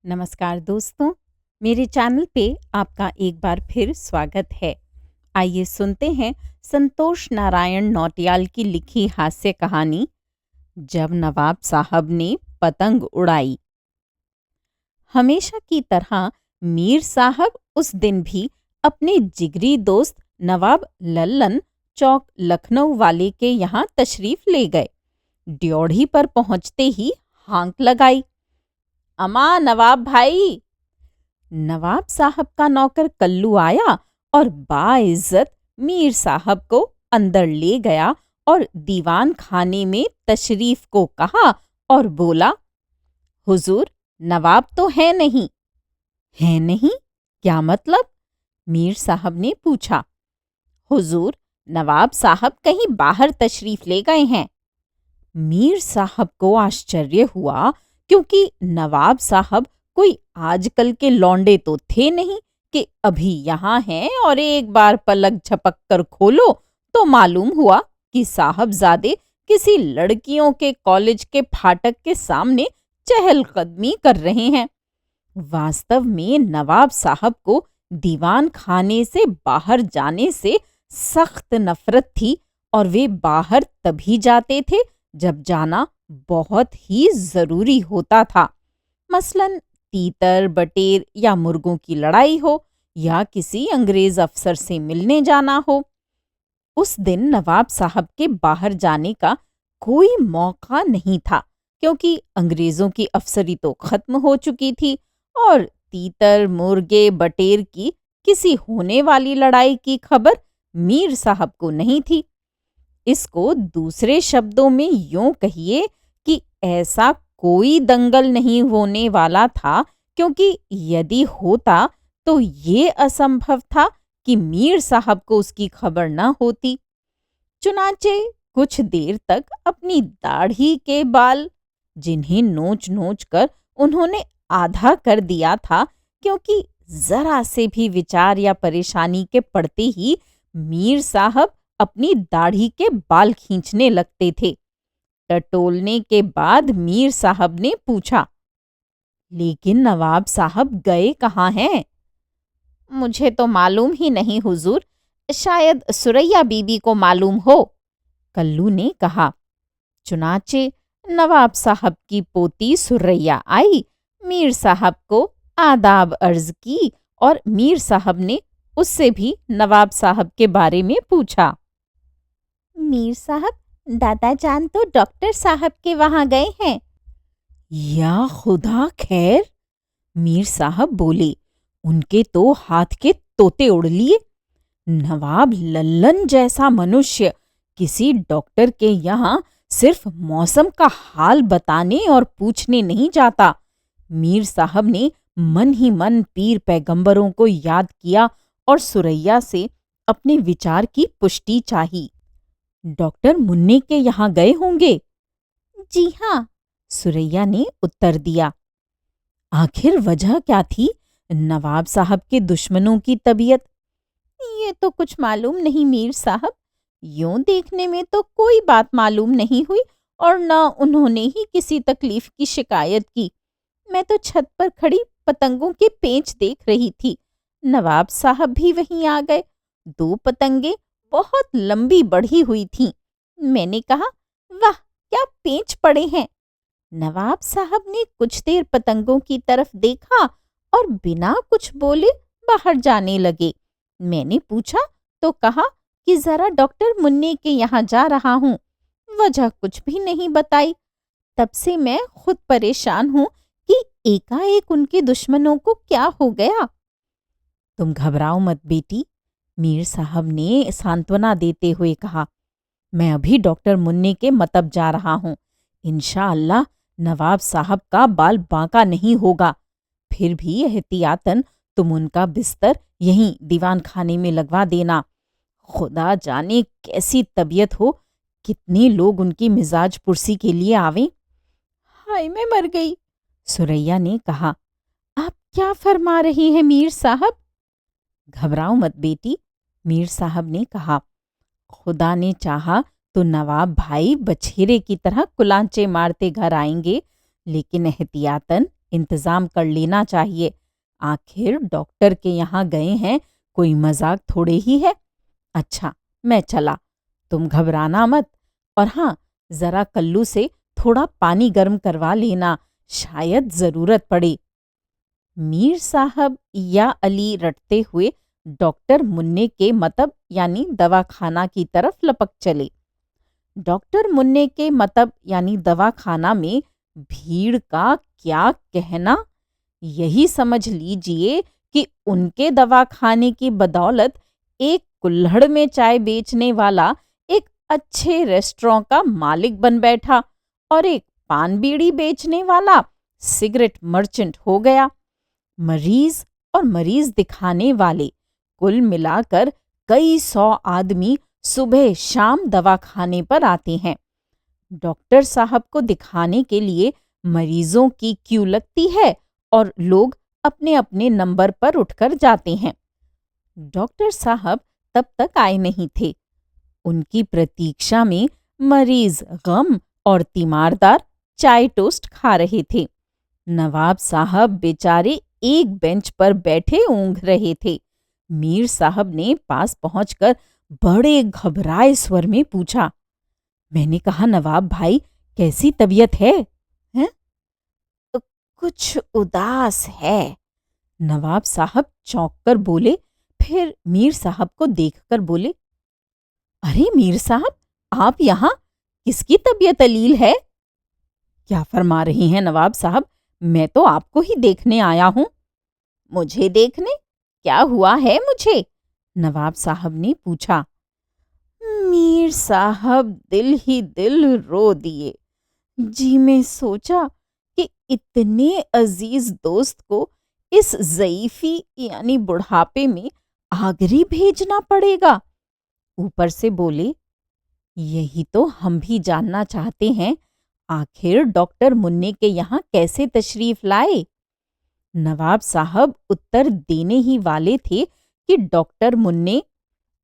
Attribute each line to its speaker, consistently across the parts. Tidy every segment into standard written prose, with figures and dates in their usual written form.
Speaker 1: नमस्कार दोस्तों, मेरे चैनल पे आपका एक बार फिर स्वागत है। आइए सुनते हैं संतोष नारायण नौटियाल की लिखी हास्य कहानी जब नवाब साहब ने पतंग उड़ाई। हमेशा की तरह मीर साहब उस दिन भी अपने जिगरी दोस्त नवाब लल्लन चौक लखनऊ वाले के यहाँ तशरीफ ले गए। ड्योढ़ी पर पहुंचते ही हांक लगाई, अमा नवाब भाई। नवाब साहब का नौकर कल्लू आया और बाइज्जत मीर साहब को अंदर ले गया और दीवान खाने में तशरीफ को कहा और बोला, हुजूर नवाब तो है नहीं। है नहीं? क्या मतलब? मीर साहब ने पूछा। हुजूर नवाब साहब कहीं बाहर तशरीफ ले गए हैं। मीर साहब को आश्चर्य हुआ, क्योंकि नवाब साहब कोई आजकल के लौंडे तो थे नहीं कि अभी यहाँ हैं और एक बार पलक झपक कर खोलो तो मालूम हुआ कि साहबजादे किसी लड़कियों के कॉलेज के फाटक के सामने चहलकदमी कर रहे हैं। वास्तव में नवाब साहब को दीवान खाने से बाहर जाने से सख्त नफरत थी और वे बाहर तभी जाते थे जब जाना बहुत ही जरूरी होता था। मसलन तीतर बटेर या मुर्गों की लड़ाई हो या किसी अंग्रेज अफसर से मिलने जाना हो। उस दिन नवाब साहब के बाहर जाने का कोई मौका नहीं था, क्योंकि अंग्रेजों की अफसरी तो खत्म हो चुकी थी और तीतर मुर्गे बटेर की किसी होने वाली लड़ाई की खबर मीर साहब को नहीं थी। इसको दूसरे शब्दों में यूं कहिए कि ऐसा कोई दंगल नहीं होने वाला था, क्योंकि यदि होता तो ये असंभव था कि मीर साहब को उसकी खबर न होती। चुनाचे कुछ देर तक अपनी दाढ़ी के बाल, जिन्हें नोच नोच कर उन्होंने आधा कर दिया था, क्योंकि जरा से भी विचार या परेशानी के पड़ते ही मीर साहब अपनी दाढ़ी के बाल खींचने लगते थे। टटोलने के बाद मीर साहब ने पूछा, लेकिन नवाब साहब गए कहाँ हैं? मुझे तो मालूम ही नहीं हुजूर, शायद सुरैया बीबी को मालूम हो, कल्लू ने कहा। चुनाचे नवाब साहब की पोती सुरैया आई, मीर साहब को आदाब अर्ज की और मीर साहब ने उससे भी नवाब साहब के बारे में पूछा। मीर साहब, दादा जान तो डॉक्टर साहब के वहां गए हैं। या खुदा खैर, मीर साहब बोले, उनके तो हाथ के तोते उड़ लिए। नवाब लल्लन जैसा मनुष्य किसी डॉक्टर के यहाँ सिर्फ मौसम का हाल बताने और पूछने नहीं जाता। मीर साहब ने मन ही मन पीर पैगंबरों को याद किया और सुरैया से अपने विचार की पुष्टि चाही। डॉक्टर मुन्ने के यहाँ गए होंगे। जी हाँ, सुरैया ने उत्तर दिया। आखिर वजह क्या थी? नवाब साहब के दुश्मनों की तबीयत? ये तो कुछ मालूम नहीं मीर साहब, यूं देखने में तो कोई बात मालूम नहीं हुई और न उन्होंने ही किसी तकलीफ की शिकायत की। मैं तो छत पर खड़ी पतंगों के पेंच देख रही थी। नवाब साहब भी वहीं आ गए। 2 पतंगे बहुत लंबी बढ़ी हुई थीं। मैंने कहा, वाह क्या पेंच पड़े हैं। नवाब साहब ने कुछ देर पतंगों की तरफ देखा और बिना कुछ बोले बाहर जाने लगे। मैंने पूछा तो कहा कि जरा डॉक्टर मुन्ने के यहाँ जा रहा हूँ। वजह कुछ भी नहीं बताई। तब से मैं खुद परेशान हूँ कि एकाएक उनके दुश्मनों को क्या हो गया। तुम घबराओ मत बेटी, मीर साहब ने सांत्वना देते हुए कहा। मैं अभी डॉक्टर मुन्ने के मतब जा रहा हूँ। इंशाअल्लाह नवाब साहब का बाल बांका नहीं होगा। फिर भी एहतियातन तुम उनका बिस्तर यहीं दीवान खाने में लगवा देना। खुदा जाने कैसी तबीयत हो, कितने लोग उनकी मिजाज पुरसी के लिए आवें। हाय मैं मर गई, सुरैया ने कहा। आप क्या फरमा रही हैं मीर साहब? घबराओ मत बेटी, मीर साहब ने कहा। खुदा ने चाहा तो नवाब भाई बछेरे की तरह कुलांचे मारते घर आएंगे, लेकिन एहतियातन इंतजाम कर लेना चाहिए। आखिर डॉक्टर के यहाँ गए हैं, कोई मजाक थोड़े ही है। अच्छा, मैं चला, तुम घबराना मत। और हाँ, जरा कल्लू से थोड़ा पानी गर्म करवा लेना, शायद जरूरत पड़े। मीर साहब या अली रटते हुए डॉक्टर मुन्ने के मतब यानी दवाखाना की तरफ लपक चले। डॉक्टर मुन्ने के मतब यानी दवाखाना में भीड़ का क्या कहना, यही समझ लीजिए कि उनके दवाखाने की बदौलत एक कुल्हड़ में चाय बेचने वाला एक अच्छे रेस्टोरेंट का मालिक बन बैठा और एक पान बीड़ी बेचने वाला सिगरेट मर्चेंट हो गया। मरीज और मरीज दिखाने वाले कुल मिलाकर कई 100 आदमी सुबह शाम दवाखाने पर आते हैं। डॉक्टर साहब को दिखाने के लिए मरीजों की क्यू लगती है और लोग अपने अपने नंबर पर उठकर जाते हैं। डॉक्टर साहब तब तक आए नहीं थे। उनकी प्रतीक्षा में मरीज गम और तीमारदार चाय टोस्ट खा रहे थे। नवाब साहब बेचारे एक बेंच पर बैठे ऊँघ रहे थे। मीर साहब ने पास पहुंचकर बड़े घबराए स्वर में पूछा। मैंने कहा, नवाब भाई, कैसी तबीयत है? हैं? कुछ उदास है, नवाब साहब चौंक कर बोले। फिर मीर साहब को देखकर बोले, अरे मीर साहब, आप यहाँ, किसकी तबीयत अलील है? क्या फरमा रही हैं नवाब साहब, मैं तो आपको ही देखने आया हूं। मुझे देखने? क्या हुआ है मुझे? नवाब साहब ने पूछा। मीर साहब दिल ही दिल रो दिए। जी मैं सोचा कि इतने अजीज दोस्त को इस ज़ईफ़ी यानी बुढ़ापे में आगरी भेजना पड़ेगा। ऊपर से बोले, यही तो हम भी जानना चाहते हैं, आखिर डॉक्टर मुन्ने के यहाँ कैसे तशरीफ लाए? नवाब साहब उत्तर देने ही वाले थे कि डॉक्टर मुन्ने,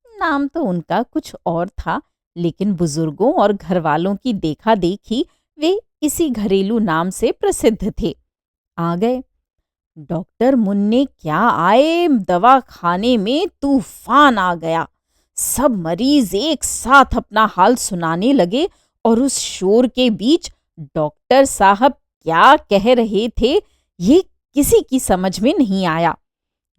Speaker 1: नाम तो उनका कुछ और था, लेकिन बुजुर्गों और घरवालों की देखा देखी वे इसी घरेलू नाम से प्रसिद्ध थे, आ गए। डॉक्टर मुन्ने क्या आए, दवाखाने में तूफान आ गया। सब मरीज एक साथ अपना हाल सुनाने लगे और उस शोर के बीच डॉक्टर साहब क्या कह रहे थे ये किसी की समझ में नहीं आया।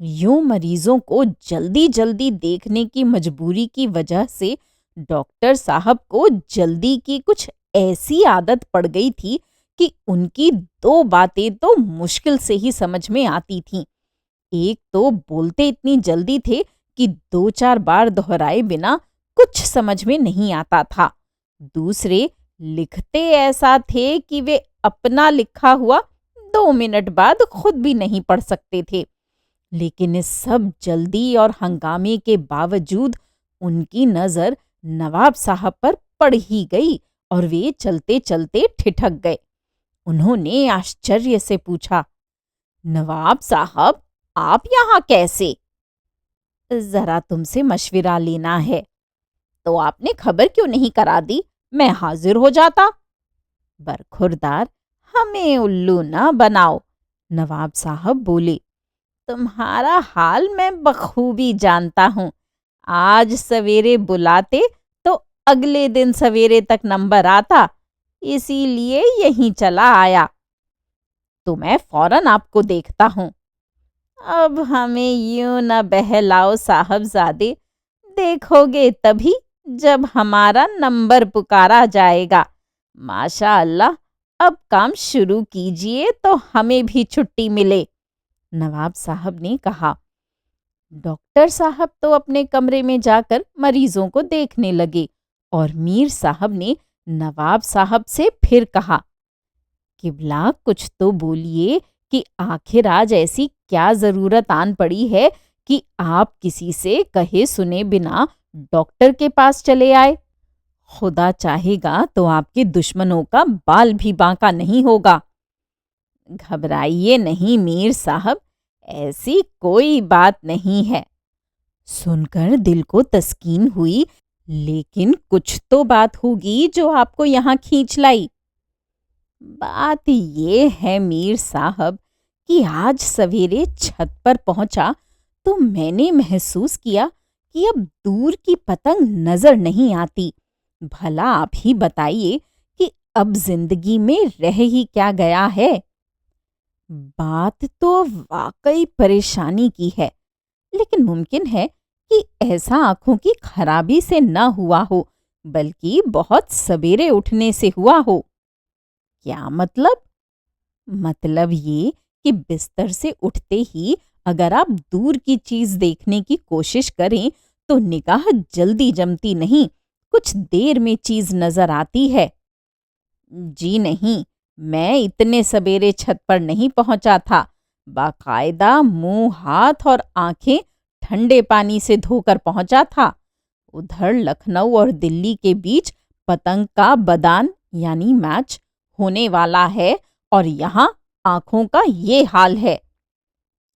Speaker 1: यूं मरीजों को जल्दी जल्दी देखने की मजबूरी की वजह से डॉक्टर साहब को जल्दी की कुछ ऐसी आदत पड़ गई थी कि उनकी दो बातें तो मुश्किल से ही समझ में आती थीं। एक तो बोलते इतनी जल्दी थे कि 2-4 बार दोहराए बिना कुछ समझ में नहीं आता था। दूसरे लिखते ऐसा थे कि वे अपना लिखा हुआ 2 मिनट बाद खुद भी नहीं पढ़ सकते थे। लेकिन इस सब जल्दी और हंगामे के बावजूद उनकी नजर नवाब साहब पर पड़ ही गई और वे चलते चलते ठिठक गए। उन्होंने आश्चर्य से पूछा, नवाब साहब, आप यहाँ कैसे? जरा तुमसे मशविरा लेना है। तो आपने खबर क्यों नहीं करा दी, मैं हाजिर हो जाता। बरखुरदार, हमें उल्लू न बनाओ, नवाब साहब बोले। तुम्हारा हाल मैं बखूबी जानता हूँ। आज सवेरे बुलाते तो अगले दिन सवेरे तक नंबर आता, इसीलिए यहीं चला आया। तो मैं फौरन आपको देखता हूँ। अब हमें यूं न बहलाओ साहबजादे, देखोगे तभी जब हमारा नंबर पुकारा जाएगा। माशा अल्लाह, अब काम शुरू कीजिए तो हमें भी छुट्टी मिले, नवाब साहब ने कहा। डॉक्टर साहब तो अपने कमरे में जाकर मरीजों को देखने लगे और मीर साहब ने नवाब साहब से फिर कहा, किबला कुछ तो बोलिए कि आखिर आज ऐसी क्या जरूरत आन पड़ी है कि आप किसी से कहे सुने बिना डॉक्टर के पास चले आए। खुदा चाहेगा तो आपके दुश्मनों का बाल भी बांका नहीं होगा। घबराइए नहीं मीर साहब, ऐसी कोई बात नहीं है। सुनकर दिल को तस्कीन हुई, लेकिन कुछ तो बात होगी जो आपको यहाँ खींच लाई। बात ये है मीर साहब कि आज सवेरे छत पर पहुंचा तो मैंने महसूस किया कि अब दूर की पतंग नजर नहीं आती। भला आप ही बताइए कि अब जिंदगी में रह ही क्या गया है। बात तो वाकई परेशानी की है, लेकिन मुमकिन है कि ऐसा आंखों की खराबी से न हुआ हो, बल्कि बहुत सवेरे उठने से हुआ हो। क्या मतलब? मतलब ये कि बिस्तर से उठते ही अगर आप दूर की चीज देखने की कोशिश करें तो निगाह जल्दी जमती नहीं, कुछ देर में चीज नजर आती है। जी नहीं, मैं इतने सवेरे छत पर नहीं पहुंचा था। बाकायदा मुंह, हाथ और आंखें ठंडे पानी से धोकर पहुंचा था। उधर लखनऊ और दिल्ली के बीच पतंग का बदान यानी मैच होने वाला है और यहाँ आंखों का ये हाल है।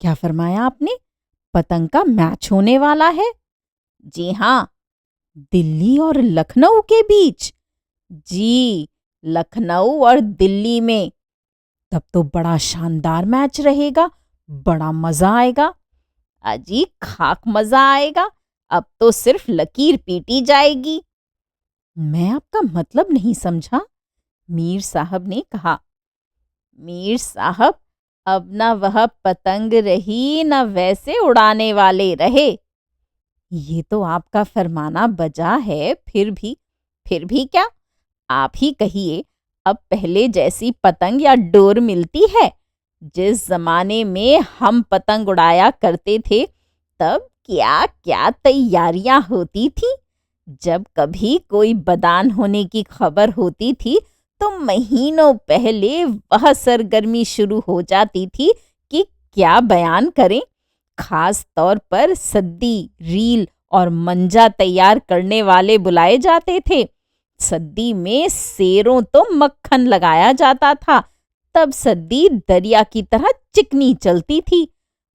Speaker 1: क्या फरमाया आपने? पतंग का मैच होने वाला है? जी हाँ, दिल्ली और लखनऊ के बीच। जी, लखनऊ और दिल्ली में। तब तो बड़ा शानदार मैच रहेगा, बड़ा मजा आएगा। अजी खाक मजा आएगा, अब तो सिर्फ लकीर पीटी जाएगी। मैं आपका मतलब नहीं समझा, मीर साहब ने कहा। मीर साहब, अब न वह पतंग रही न वैसे उड़ाने वाले रहे। ये तो आपका फरमाना बजा है, फिर भी क्या? आप ही कहिए, अब पहले जैसी पतंग या डोर मिलती है? जिस जमाने में हम पतंग उड़ाया करते थे तब क्या क्या तैयारियां होती थी। जब कभी कोई बदान होने की खबर होती थी तो महीनों पहले वह सरगर्मी शुरू हो जाती थी कि क्या बयान करें। खास तौर पर सद्दी, रील और मंजा तैयार करने वाले बुलाए जाते थे। सद्दी में सेरों तो मक्खन लगाया जाता था। तब सद्दी दरिया की तरह चिकनी चलती थी।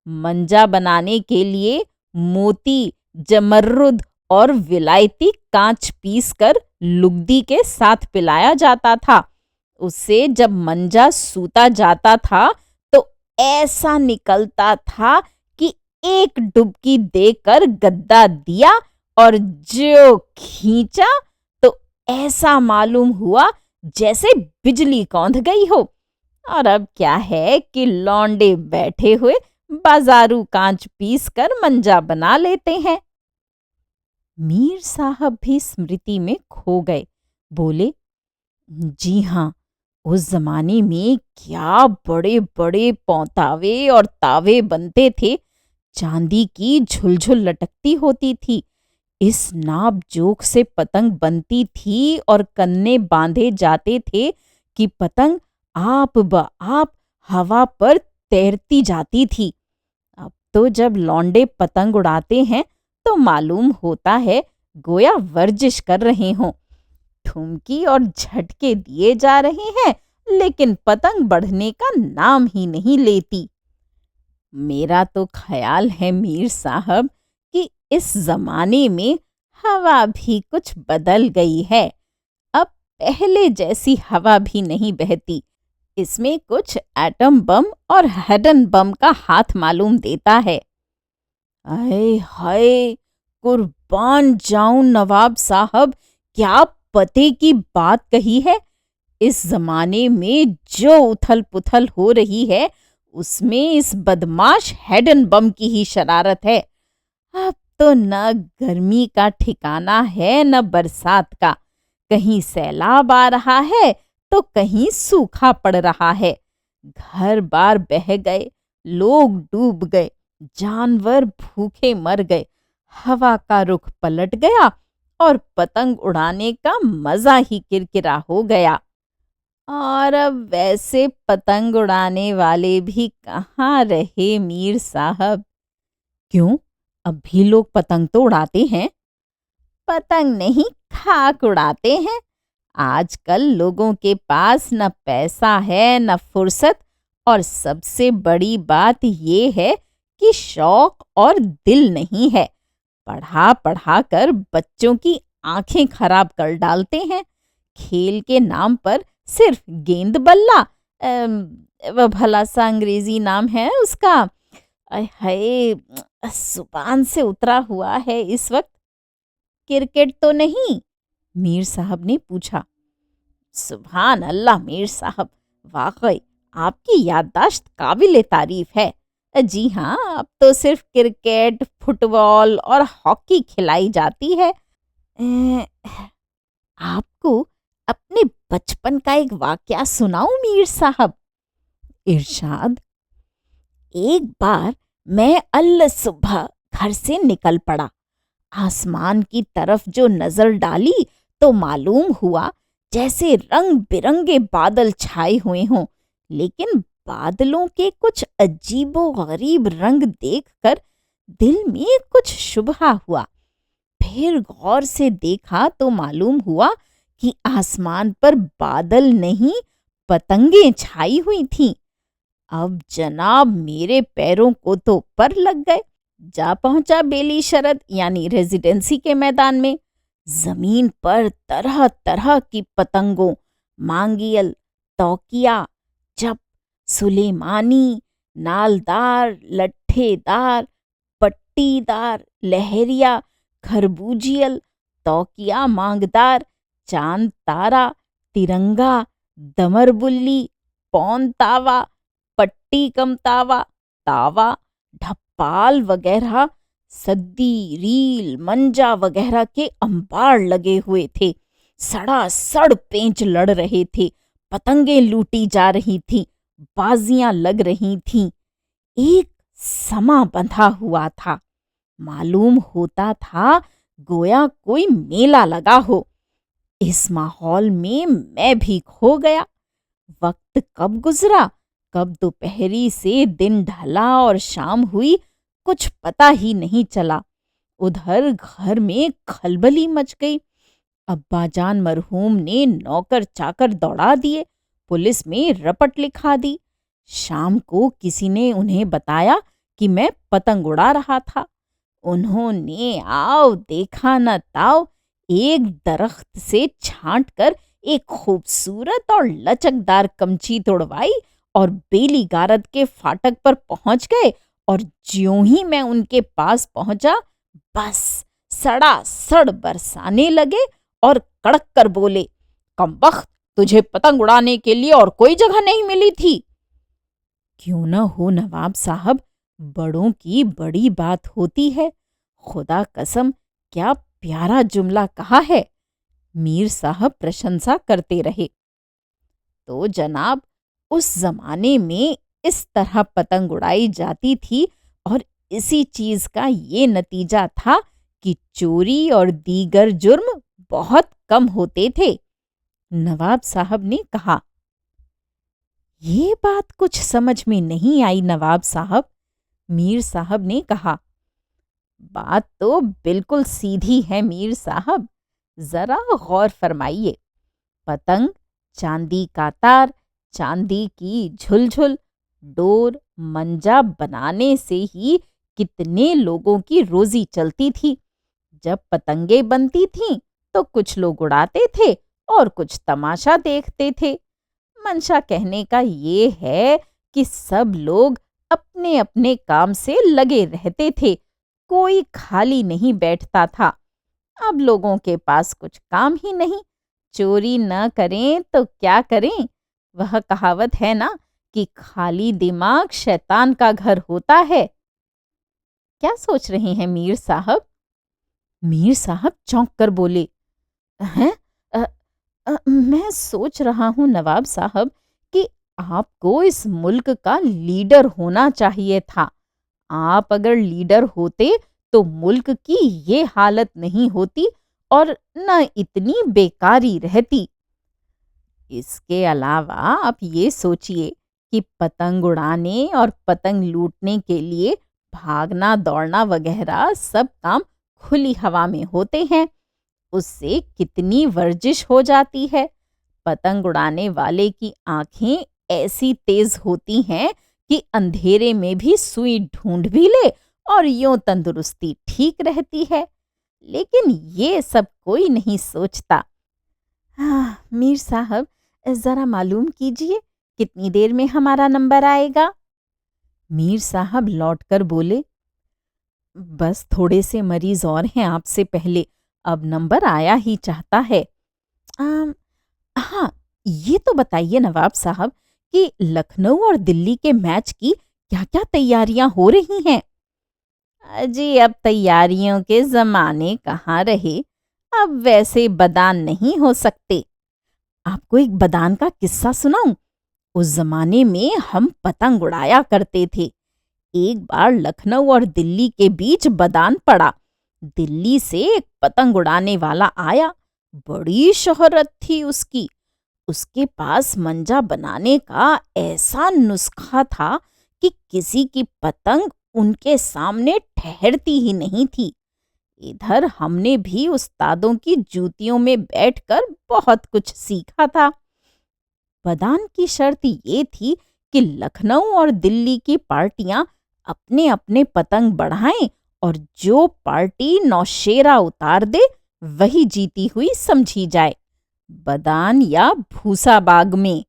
Speaker 1: मंजा बनाने के लिए मोती, जमर्रुद और विलायती कांच पीसकर लुगदी के साथ पिलाया जाता था। उससे जब मंजा सूता जाता था तो ऐसा निकलता था कि एक डुबकी देकर गद्दा दिया और जो खींचा तो ऐसा मालूम हुआ जैसे बिजली कौंध गई हो। और अब क्या है कि लौंडे बैठे हुए बाजारू कांच पीस कर मंजा बना लेते हैं। मीर साहब भी स्मृति में खो गए। बोले, जी हाँ, उस जमाने में क्या बड़े बड़े पौतावे और तावे बनते थे। चांदी की झुलझुल लटकती होती थी। इस नाप जोख से पतंग बनती थी और कन्ने बांधे जाते थे कि पतंग आप ब आप हवा पर तैरती जाती थी। अब तो जब लौंडे पतंग उड़ाते हैं तो मालूम होता है गोया वर्जिश कर रहे हों। ठुमकी और झटके दिए जा रहे हैं, लेकिन पतंग बढ़ने का नाम ही नहीं लेती। मेरा तो ख्याल है मीर साहब कि इस जमाने में हवा भी कुछ बदल गई है। अब पहले जैसी हवा भी नहीं बहती। इसमें कुछ एटम बम और हेडन बम का हाथ मालूम देता है। आए हाय, कुर्बान जाऊं नवाब साहब, क्या पते की बात कही है। इस जमाने में जो उथल पुथल हो रही है उसमें इस बदमाश हेडन बम की ही शरारत है। अब तो न गर्मी का ठिकाना है न बरसात का। कहीं सैलाब आ रहा है तो कहीं सूखा पड़ रहा है। घर बार बह गए, लोग डूब गए, जानवर भूखे मर गए, हवा का रुख पलट गया और पतंग उड़ाने का मजा ही किरकिरा हो गया। और अब वैसे पतंग उड़ाने वाले भी कहाँ रहे मीर साहब। क्यों, अब भी लोग पतंग तो उड़ाते हैं? पतंग नहीं, खाक उड़ाते हैं। आजकल लोगों के पास न पैसा है न फुर्सत, और सबसे बड़ी बात ये है कि शौक और दिल नहीं है। पढ़ा पढ़ा कर बच्चों की आंखें खराब कर डालते हैं। खेल के नाम पर सिर्फ गेंद बल्ला, वह भला सा अंग्रेजी नाम है उसका, आय हाय, जुबान से उतरा हुआ है इस वक्त। क्रिकेट तो नहीं? मीर साहब ने पूछा। सुभान अल्लाह मीर साहब, वाकई आपकी याददाश्त काबिले तारीफ है। जी हाँ, अब तो सिर्फ क्रिकेट, फुटबॉल और हॉकी खिलाई जाती है। आपको अपने बचपन का एक वाकया सुनाऊं मीर साहब? इरशाद। एक बार मैं अल्ल सुबह घर से निकल पड़ा। आसमान की तरफ जो नजर डाली तो मालूम हुआ जैसे रंग बिरंगे बादल छाए हुए हों, लेकिन बादलों के कुछ अजीबो गरीब रंग देखकर दिल में कुछ शुबहा हुआ। फिर गौर से देखा तो मालूम हुआ कि आसमान पर बादल नहीं, पतंगे छाई हुई थीं। अब जनाब मेरे पैरों को तो पर लग गए। जा पहुंचा बेली शरद यानी रेजिडेंसी के मैदान में। जमीन पर तरह तरह की पतंगों, मांगियल, तौकिया, चप, सुलेमानी, नालदार, लट्ठेदार, पट्टीदार, लहरिया, खरबूजियल, तौकिया मांगदार, चांद तारा, तिरंगा, दमरबुल्ली, पौन तावा, पट्टी कम तावा, तावा, ढप्पाल वगैरह, सद्दी, रील, मंजा वगैरह के अंबार लगे हुए थे। सड़ासड़ पेंच लड़ रहे थे, पतंगे लूटी जा रही थीं, बाजियां लग रही थीं। एक समा बंधा हुआ था। मालूम होता था गोया कोई मेला लगा हो। इस माहौल में मैं भी खो गया। वक्त कब गुजरा, कब दोपहरी से दिन ढला और शाम हुई, कुछ पता ही नहीं चला। उधर घर में खलबली मच गई। अब्बाजान मरहूम ने नौकर चाकर दौड़ा दिए, पुलिस में रपट लिखा दी। शाम को किसी ने उन्हें बताया कि मैं पतंग उड़ा रहा था। उन्होंने आओ देखा न ताओ, एक दरख्त से छांट कर एक खूबसूरत और लचकदार कमची तोड़वाई और बेली गारद के फाटक पर पहुंच गए। और ज्यों ही मैं उनके पास पहुंचा, बस सड़ासड़ बरसाने लगे और कड़क कर बोले, कमबख्त, तुझे पतंग उड़ाने के लिए और कोई जगह नहीं मिली थी? क्यों न हो नवाब साहब, बड़ों की बड़ी बात होती है। खुदा कसम, क्या प्यारा जुमला कहा है। मीर साहब प्रशंसा करते रहे। तो जनाब, उस जमाने में इस तरह पतंग उड़ाई जाती थी और इसी चीज का ये नतीजा था कि चोरी और दीगर जुर्म बहुत कम होते थे। नवाब साहब ने कहा। ये बात कुछ समझ में नहीं आई नवाब साहब। मीर साहब ने कहा। बात तो बिल्कुल सीधी है मीर साहब, जरा गौर फरमाइए। पतंग, चांदी का तार, चांदी की झुलझुल, डोर, मंजा बनाने से ही कितने लोगों की रोजी चलती थी। जब पतंगे बनती थीं तो कुछ लोग उड़ाते थे और कुछ तमाशा देखते थे। मंशा कहने का ये है कि सब लोग अपने अपने काम से लगे रहते थे, कोई खाली नहीं बैठता था। अब लोगों के पास कुछ काम ही नहीं, चोरी न करें तो क्या करें। वह कहावत है ना कि खाली दिमाग शैतान का घर होता है। क्या सोच रहे हैं मीर साहब? मीर साहब चौंक कर बोले, हैं? मैं सोच रहा हूँ नवाब साहब कि आपको इस मुल्क का लीडर होना चाहिए था। आप अगर लीडर होते तो मुल्क की ये हालत नहीं होती और न इतनी बेकारी रहती। इसके अलावा आप ये सोचिए कि पतंग उड़ाने और पतंग लूटने के लिए भागना दौड़ना वगैरह सब काम खुली हवा में होते हैं। उससे कितनी वर्जिश हो जाती है। पतंग उड़ाने वाले की आंखें ऐसी तेज होती हैं कि अंधेरे में भी सुई ढूंढ भी ले और यूं तंदुरुस्ती ठीक रहती है। लेकिन ये सब कोई नहीं सोचता। मीर साहब, जरा मालूम कीजिए कितनी देर में हमारा नंबर आएगा। मीर साहब लौटकर बोले, बस थोड़े से मरीज और हैं आपसे पहले, अब नंबर आया ही चाहता है। आम, हाँ, ये तो बताइए नवाब साहब कि लखनऊ और दिल्ली के मैच की क्या क्या तैयारियां हो रही हैं। अजी अब तैयारियों के जमाने कहाँ रहे, अब वैसे बदान नहीं हो सकते। आपको एक बदान का किस्सा सुनाऊं? उस जमाने में हम पतंग उड़ाया करते थे। एक बार लखनऊ और दिल्ली के बीच बदान पड़ा। दिल्ली से एक पतंग उड़ाने वाला आया, बड़ी शोहरत थी उसकी। उसके पास मंजा बनाने का ऐसा नुस्खा था कि किसी की पतंग उनके सामने ठहरती ही नहीं थी। इधर हमने भी उस्तादों की जूतियों में बैठकर बहुत कुछ सीखा था। बदान की शर्त ये थी कि लखनऊ और दिल्ली की पार्टियां अपने अपने पतंग बढ़ाएं और जो पार्टी नौशेरा उतार दे वही जीती हुई समझी जाए, बदान या भूसा बाग में।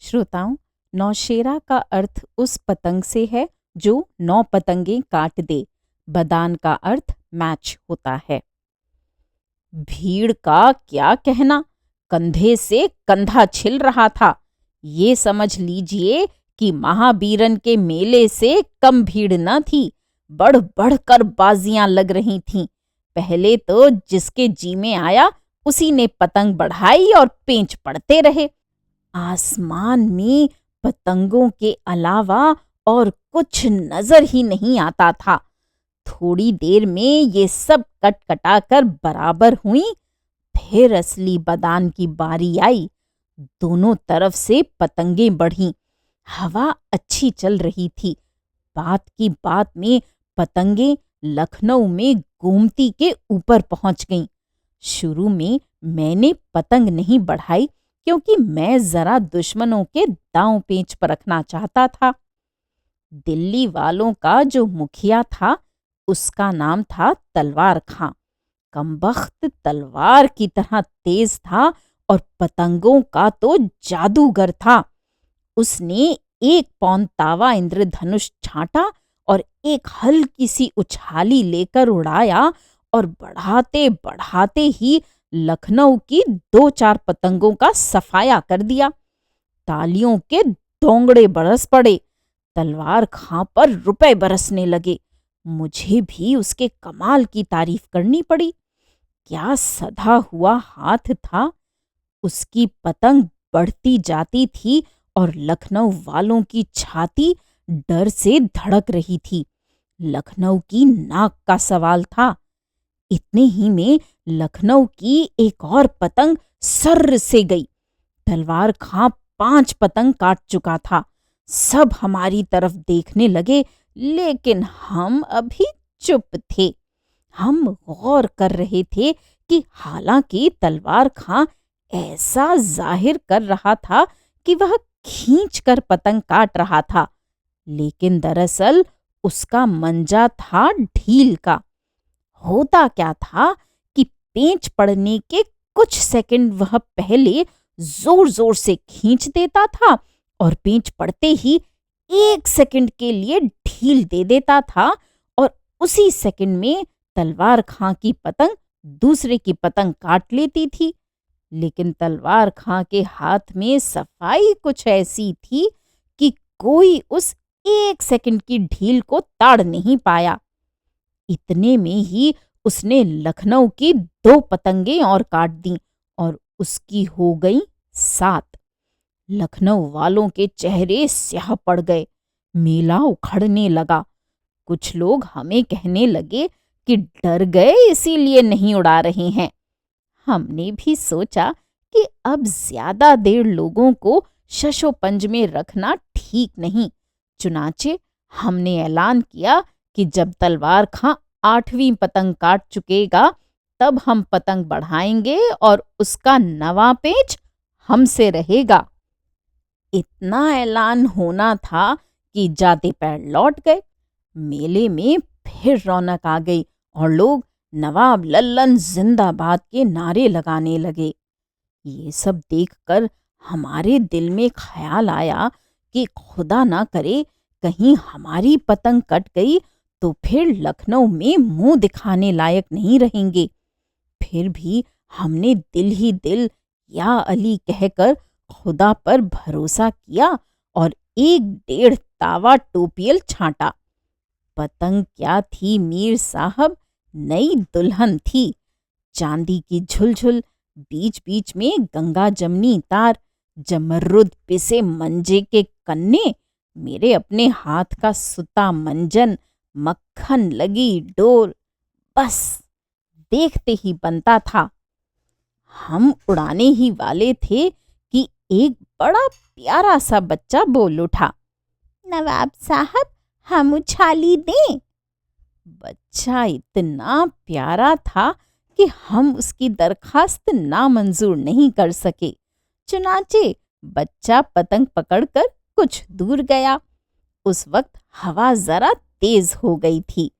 Speaker 1: श्रोताओं, नौशेरा का अर्थ उस पतंग से है जो 9 पतंगें काट दे। बदान का अर्थ मैच होता है। भीड़ का क्या कहना, कंधे से कंधा छिल रहा था। ये समझ लीजिए कि महाबीरन के मेले से कम भीड़ न थी। बढ़ बढ़कर बाजियां लग रही थीं। पहले तो जिसके जी में आया उसी ने पतंग बढ़ाई और पेंच पड़ते रहे। आसमान में पतंगों के अलावा और कुछ नजर ही नहीं आता था। थोड़ी देर में ये सब कटकटाकर बराबर हुई। फिर असली बदान की बारी आई। दोनों तरफ से पतंगें बढ़ीं। हवा अच्छी चल रही थी। बात की बात में पतंगें लखनऊ में गोमती के ऊपर पहुंच गईं। शुरू में मैंने पतंग नहीं बढ़ाई क्योंकि मैं जरा दुश्मनों के दांव पेंच परखना चाहता था। दिल्ली वालों का जो मुखिया था उसका नाम था तलवार खां। कमबख्त तलवार की तरह तेज था और पतंगों का तो जादूगर था। उसने 1 पौंड तावा इंद्रधनुष छांटा और एक हल्की सी उछाली लेकर उड़ाया और बढ़ाते बढ़ाते ही लखनऊ की 2-4 पतंगों का सफाया कर दिया। तालियों के दोंगड़े बरस पड़े। तलवार खां पर रुपए बरसने लगे। मुझे भी उसके कमाल की तारीफ करनी पड़ी। क्या सधा हुआ हाथ था। उसकी पतंग बढ़ती जाती थी और लखनऊ वालों की छाती डर से धड़क रही थी। लखनऊ की नाक का सवाल था। इतने ही में लखनऊ की एक और पतंग सर्र से गई। तलवार खां 5 पतंग काट चुका था। सब हमारी तरफ देखने लगे, लेकिन हम अभी चुप थे। हम गौर कर रहे थे कि हालांकि तलवार खां ऐसा जाहिर कर रहा था कि वह खींचकर पतंग काट रहा था, लेकिन दरअसल उसका मंजा था ढील का। होता क्या था कि पेंच पड़ने के कुछ सेकंड वह पहले जोर जोर से खींच देता था और पेंच पड़ते ही 1 सेकंड के लिए ढील दे देता था और उसी सेकंड में तलवार खां की पतंग दूसरे की पतंग काट लेती थी। लेकिन तलवार खां के हाथ में सफाई कुछ ऐसी थी कि कोई उस 1 सेकंड की ढील को ताड़ नहीं पाया। इतने में ही उसने लखनऊ की 2 पतंगें और काट दी और उसकी हो गई 7। लखनऊ वालों के चेहरे स्याह पड़ गए। मेला उखड़ने लगा। कुछ लोग हमें कहने लगे कि डर गए इसीलिए नहीं उड़ा रहे हैं। हमने भी सोचा कि अब ज्यादा देर लोगों को शशोपंज में रखना ठीक नहीं। चुनाचे हमने ऐलान किया कि जब तलवार खां 8वीं पतंग काट चुकेगा तब हम पतंग बढ़ाएंगे और उसका नवा पेंच हमसे रहेगा। इतना ऐलान होना था कि जाते पैर लौट गए। मेले में फिर रौनक आ गई और लोग नवाब लल्लन जिंदाबाद के नारे लगाने लगे। ये सब देखकर हमारे दिल में ख्याल आया कि खुदा ना करे कहीं हमारी पतंग कट गई तो फिर लखनऊ में मुंह दिखाने लायक नहीं रहेंगे। फिर भी हमने दिल ही दिल या अली कहकर खुदा पर भरोसा किया और 1-1.5 तावा टोपियल छांटा। पतंग क्या थी मीर साहब, नई दुल्हन थी। चांदी की झुलझुल, बीच बीच में गंगा जमनी तार, जमर्रुद पिसे मंजे के कन्ने, मेरे अपने हाथ का सुता मंजन, मक्खन लगी डोर, बस देखते ही बनता था। हम उड़ाने ही वाले थे कि एक बड़ा प्यारा सा बच्चा बोल उठा, नवाब साहब हम उछाली दें। बच्चा इतना प्यारा था कि हम उसकी दरखास्त नामंजूर नहीं कर सके। चुनाचे बच्चा पतंग पकड़कर कुछ दूर गया। उस वक्त हवा जरा तेज हो गई थी।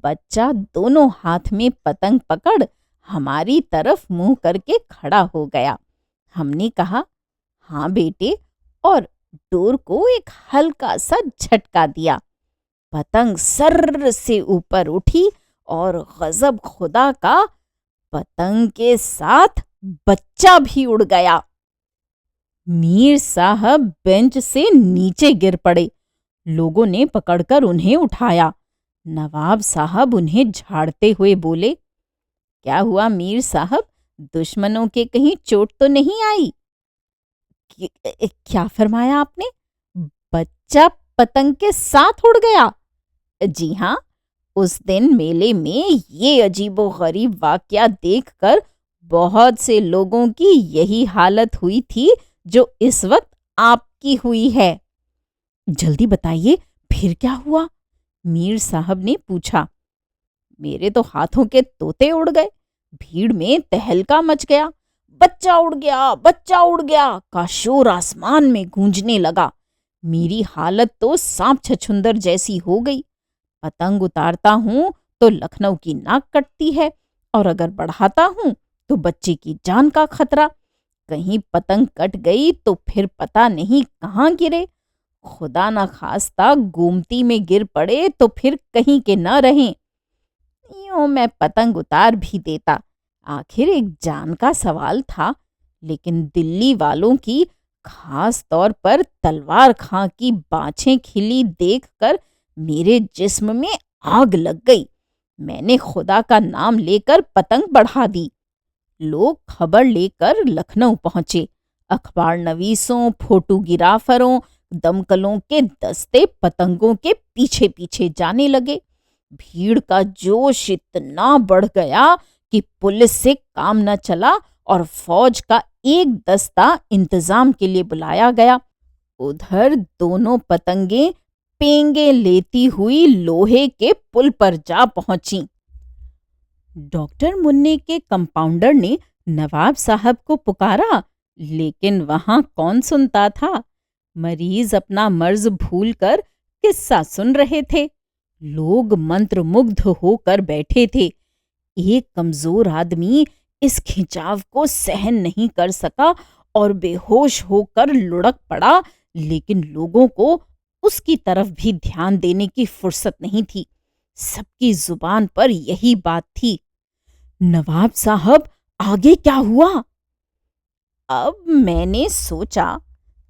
Speaker 1: बच्चा दोनों हाथ में पतंग पकड़ हमारी तरफ मुंह करके खड़ा हो गया। हमने कहा, हाँ बेटे, और डोर को एक हल्का सा झटका दिया। पतंग सर्र से ऊपर उठी और गजब खुदा का, पतंग के साथ बच्चा भी उड़ गया। मीर साहब बेंच से नीचे गिर पड़े। लोगों ने पकड़कर उन्हें उठाया। नवाब साहब उन्हें झाड़ते हुए बोले, क्या हुआ मीर साहब, दुश्मनों के कहीं चोट तो नहीं आई? क्या फरमाया आपने? बच्चा पतंग के साथ उड़ गया? जी हाँ, उस दिन मेले में ये अजीबोगरीब वाकया देखकर बहुत से लोगों की यही हालत हुई थी जो इस वक्त आपकी हुई है। जल्दी बताइए फिर क्या हुआ? मीर साहब ने पूछा। मेरे तो हाथों के तोते उड़ गए, भीड़ में तहलका मच गया, बच्चा उड़ गया, बच्चा उड़ गया का शोर आसमान में गूंजने लगा। मेरी हालत तो सांप छछुंदर जैसी हो गई। पतंग उतारता हूं तो लखनऊ की नाक कटती है, और अगर बढ़ाता हूं तो बच्चे की जान का खतरा। कहीं पतंग कट गई तो फिर पता नहीं कहाँ गिरे। खुदा ना खास्ता गोमती में गिर पड़े तो फिर कहीं के न रहें। यूं मैं पतंग उतार भी देता, आखिर एक जान का सवाल था। लेकिन दिल्ली वालों की, खास तौर पर तलवार खां की बाछें खिली देखकर मेरे जिस्म में आग लग गई। मैंने खुदा का नाम लेकर पतंग बढ़ा दी। लोग खबर लेकर लखनऊ पहुंचे। अखबार नवीसों, फोटोग्राफरों, दमकलों के दस्ते पतंगों के पीछे पीछे जाने लगे। भीड़ का जोश इतना बढ़ गया कि पुलिस से काम न चला और फौज का एक दस्ता इंतजाम के लिए बुलाया गया। उधर दोनों पतंगें पेंगे लेती हुई लोहे के पुल पर जा पहुंची। डॉक्टर मुन्ने के कंपाउंडर ने नवाब साहब को पुकारा, लेकिन वहां कौन सुनता था। मरीज अपना मर्ज भूलकर किस्सा सुन रहे थे। लोग मंत्रमुग्ध होकर बैठे थे। एक कमजोर आदमी इस खिंचाव को सहन नहीं कर सका और बेहोश होकर लुढ़क पड़ा, लेकिन लोगों को उसकी तरफ भी ध्यान देने की फुर्सत नहीं थी। सबकी जुबान पर यही बात थी, नवाब साहब आगे क्या हुआ? अब मैंने सोचा,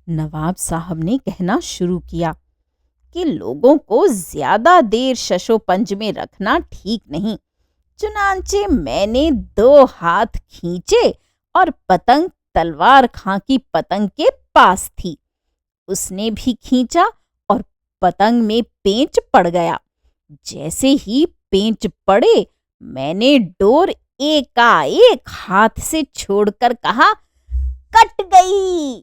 Speaker 1: नवाब साहब ने कहना शुरू किया, कि लोगों को ज्यादा देर शशोपंज में रखना ठीक नहीं। चुनांचे मैंने 2 हाथ खींचे और पतंग तलवार खां की पतंग के पास थी। उसने भी खींचा और पतंग में पेंच पड़ गया। जैसे ही पेंच पड़े, मैंने डोर एकाएक हाथ से छोड़कर कहा, कट गई।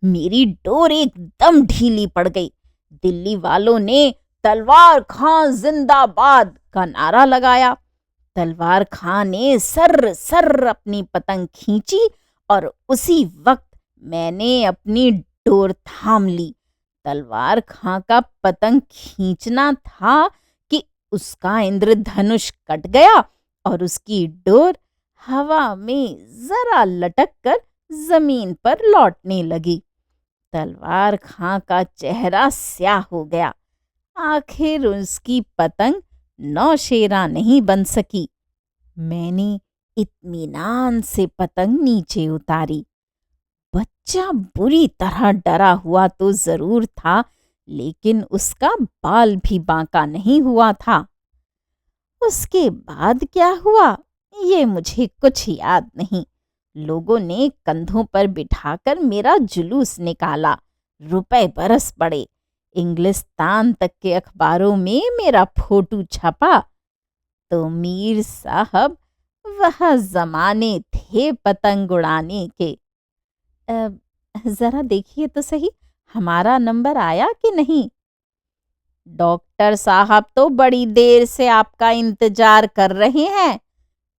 Speaker 1: मेरी डोर एकदम ढीली पड़ गई। दिल्ली वालों ने तलवार खां जिंदाबाद का नारा लगाया। तलवार खां ने सर्र सर्र अपनी पतंग खींची और उसी वक्त मैंने अपनी डोर थाम ली। तलवार खां का पतंग खींचना था कि उसका इंद्रधनुष कट गया और उसकी डोर हवा में जरा लटक कर जमीन पर लौटने लगी। तलवार खां का चेहरा स्याह हो गया। आखिर उसकी पतंग नौशेरा नहीं बन सकी। मैंने इत्मीनान से पतंग नीचे उतारी। बच्चा बुरी तरह डरा हुआ तो जरूर था, लेकिन उसका बाल भी बांका नहीं हुआ था। उसके बाद क्या हुआ ये मुझे कुछ याद नहीं। लोगों ने कंधों पर बिठाकर मेरा जुलूस निकाला। रुपए बरस पड़े। इंग्लिस्तान तक के अखबारों में मेरा फोटो छपा। तो मीर साहब, वह जमाने थे पतंग उड़ाने के। जरा देखिए तो सही, हमारा नंबर आया कि नहीं? डॉक्टर साहब तो बड़ी देर से आपका इंतजार कर रहे हैं,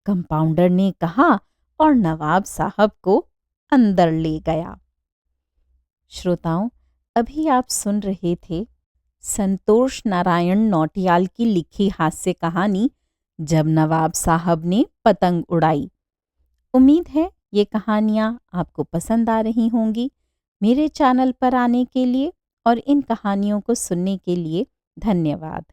Speaker 1: कंपाउंडर ने कहा और नवाब साहब को अंदर ले गया। श्रोताओं, अभी आप सुन रहे थे संतोष नारायण नौटियाल की लिखी हास्य कहानी जब नवाब साहब ने पतंग उड़ाई। उम्मीद है ये कहानियाँ आपको पसंद आ रही होंगी। मेरे चैनल पर आने के लिए और इन कहानियों को सुनने के लिए धन्यवाद।